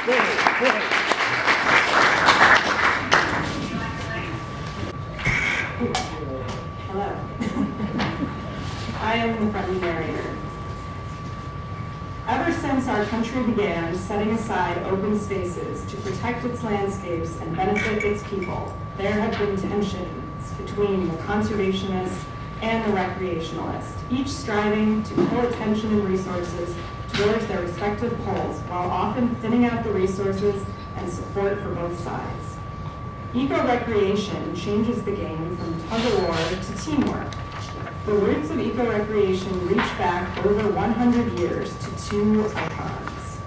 Hello. I am the friendly narrator. Ever since our country began setting aside open spaces to protect its landscapes and benefit its people, there have been tensions between the conservationist and the recreationalist, each striving to pull attention and resources towards their respective poles, while often thinning out the resources and support for both sides. Eco-recreation changes the game from tug-of-war to teamwork. The roots of eco-recreation reach back over 100 years to two icons.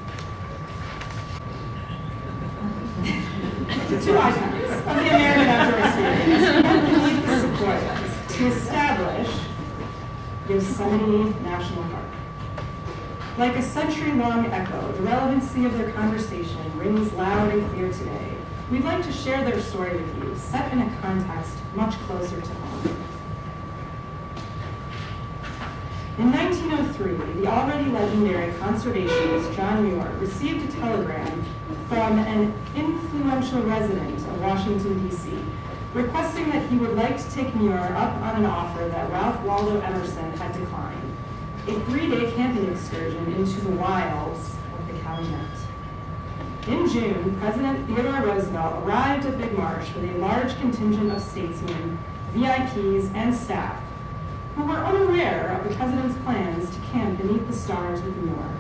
Two icons of the American outdoor experience and beneath the sequoias to establish Yosemite National Park. Like a century-long echo, the relevancy of their conversation rings loud and clear today. We'd like to share their story with you, set in a context much closer to home. In 1903, the already legendary conservationist John Muir received a telegram from an influential resident of Washington, D.C., requesting that he would like to take Muir up on an offer that Ralph Waldo Emerson had declined, a 3-day camping excursion into the wilds of the Calumet. In June, President Theodore Roosevelt arrived at Big Marsh with a large contingent of statesmen, VIPs, and staff, who were unaware of the president's plans to camp beneath the stars with Muir.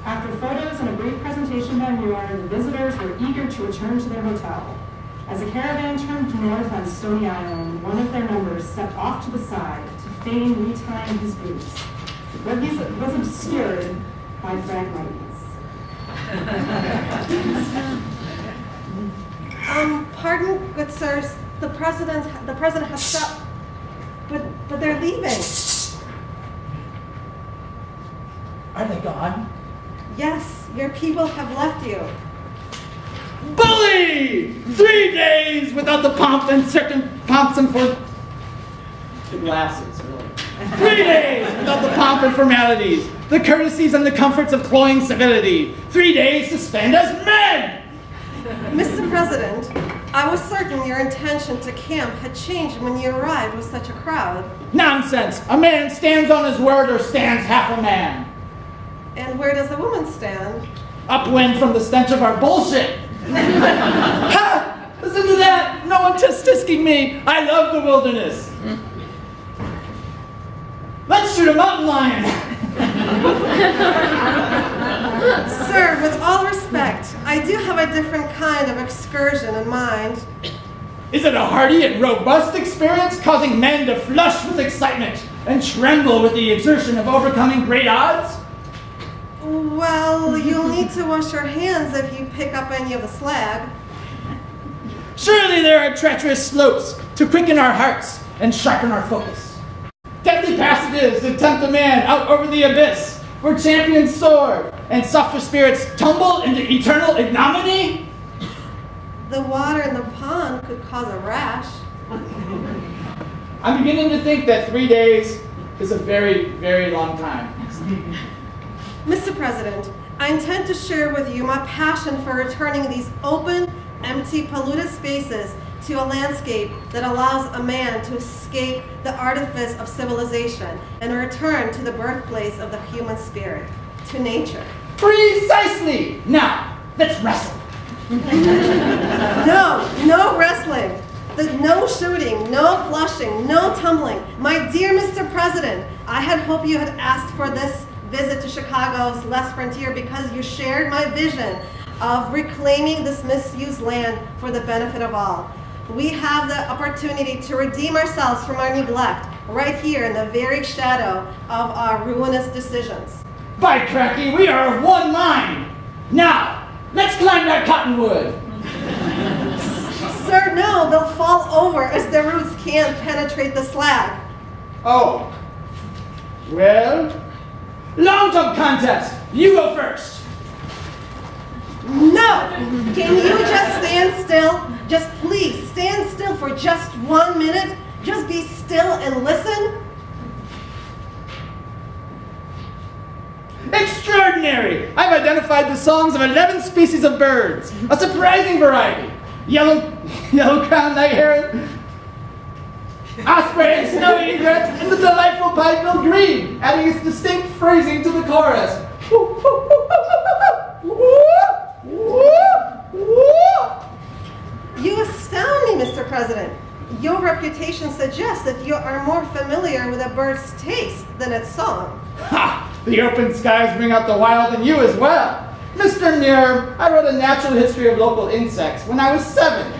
After photos and a brief presentation by Muir, the visitors were eager to return to their hotel. As the caravan turned north on Stony Island, one of their numbers stepped off to the side to feign retying his boots, where he was obscured by phragmites. Pardon, good sirs, the president has stopped, but they're leaving. Are they gone? Yes, your people have left you. Bully! 3 days without the pomp and for the glasses, really. 3 days without the pomp and formalities, the courtesies and the comforts of cloying civility. 3 days to spend as men! Mr. President, I was certain your intention to camp had changed when you arrived with such a crowd. Nonsense! A man stands on his word or stands half a man. And where does a woman stand? Upwind from the stench of our bullshit. Ha! Listen to that! No one tisk-tisking me. I love the wilderness. Let's shoot a mountain lion. Sir, with all respect, I do have a different kind of excursion in mind. Is it a hearty and robust experience, causing men to flush with excitement and tremble with the exertion of overcoming great odds? Well, you'll need to wash your hands if you pick up any of the slag. Surely there are treacherous slopes to quicken our hearts and sharpen our focus. Deadly passages to tempt a man out over the abyss, where champions soar and softer spirits tumble into eternal ignominy. The water in the pond could cause a rash. I'm beginning to think that 3 days is a very, very long time. Mr. President, I intend to share with you my passion for returning these open, empty, polluted spaces to a landscape that allows a man to escape the artifice of civilization and return to the birthplace of the human spirit, to nature. Precisely! Now, let's wrestle. No wrestling. No shooting, no flushing, no tumbling. My dear Mr. President, I had hoped you had asked for this visit to Chicago's Les Frontier because you shared my vision of reclaiming this misused land for the benefit of all. We have the opportunity to redeem ourselves from our neglect right here in the very shadow of our ruinous decisions. By cracky, we are of one mind. Now, let's climb that cottonwood. Sir, no, they'll fall over as their roots can't penetrate the slag. Oh. Well, long jump contest. You go first. No! Can you just stand still? Just please stand still for just 1 minute. Just be still and listen. It Extraordinary! I've identified the songs of 11 species of birds, a surprising variety. Yellow-crowned night heron, osprey, snowy egret, and the delightful pied-billed grebe, adding its distinct phrasing to the chorus. You astound me, Mr. President. Your reputation suggests that you are more familiar with a bird's taste than its song. Ha! The open skies bring out the wild in you as well. Mr. Muir, I wrote a natural history of local insects when I was 7,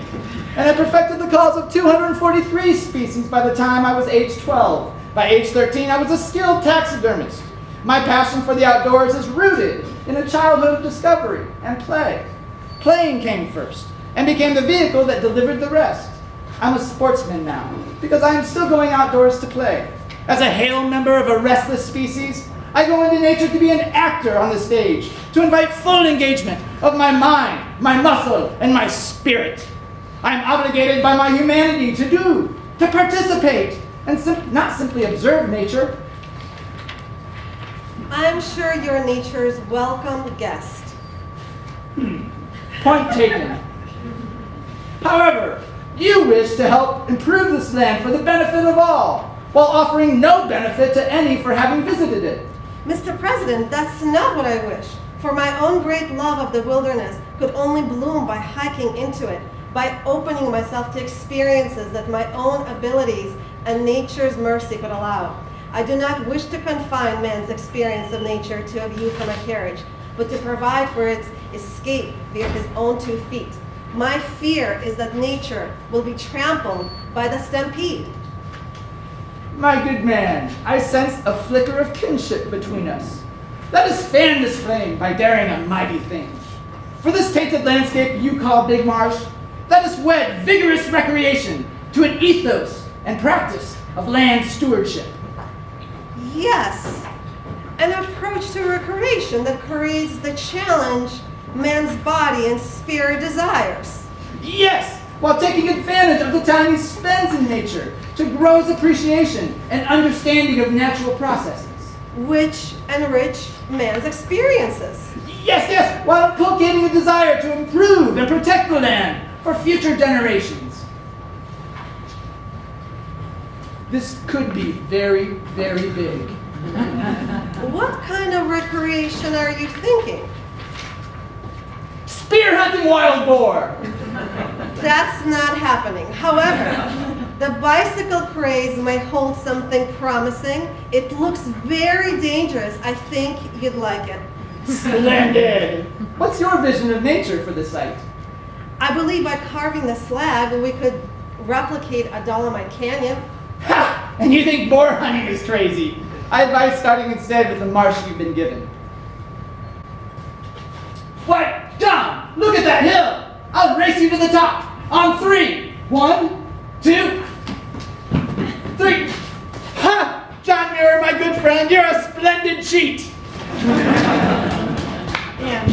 and I perfected the cause of 243 species by the time I was age 12. By age 13, I was a skilled taxidermist. My passion for the outdoors is rooted in a childhood of discovery and play. Playing came first, and became the vehicle that delivered the rest. I'm a sportsman now, because I am still going outdoors to play. As a hale member of a restless species, I go into nature to be an actor on the stage, to invite full engagement of my mind, my muscle, and my spirit. I am obligated by my humanity to participate, and not simply observe nature. I'm sure you're nature's welcome guest. Point taken. However, you wish to help improve this land for the benefit of all, while offering no benefit to any for having visited it. Mr. President, that's not what I wish. For my own great love of the wilderness could only bloom by hiking into it, by opening myself to experiences that my own abilities and nature's mercy could allow. I do not wish to confine man's experience of nature to a view from a carriage, but to provide for its escape via his own 2 feet. My fear is that nature will be trampled by the stampede. My good man, I sense a flicker of kinship between us. Let us fan this flame by daring a mighty thing. For this tainted landscape you call Big Marsh, let us wed vigorous recreation to an ethos and practice of land stewardship. Yes, an approach to recreation that creates the challenge man's body and spirit desires. Yes, while taking advantage of the time he spends in nature to grow his appreciation and understanding of natural processes. Which enrich man's experiences. Yes, while inculcating a desire to improve and protect the land for future generations. This could be very, very big. What kind of recreation are you thinking? Spear hunting wild boar! That's not happening. However, the bicycle craze may hold something promising. It looks very dangerous. I think you'd like it. Splendid! What's your vision of nature for the site? I believe by carving the slag, we could replicate a Dolomite Canyon. Ha! And you think boar hunting is crazy? I advise starting instead with the marsh you've been given. What? John, look at that hill! I'll race you to the top! On 3! 1, 2, 3! Ha! John Muir, my good friend, you're a splendid cheat! And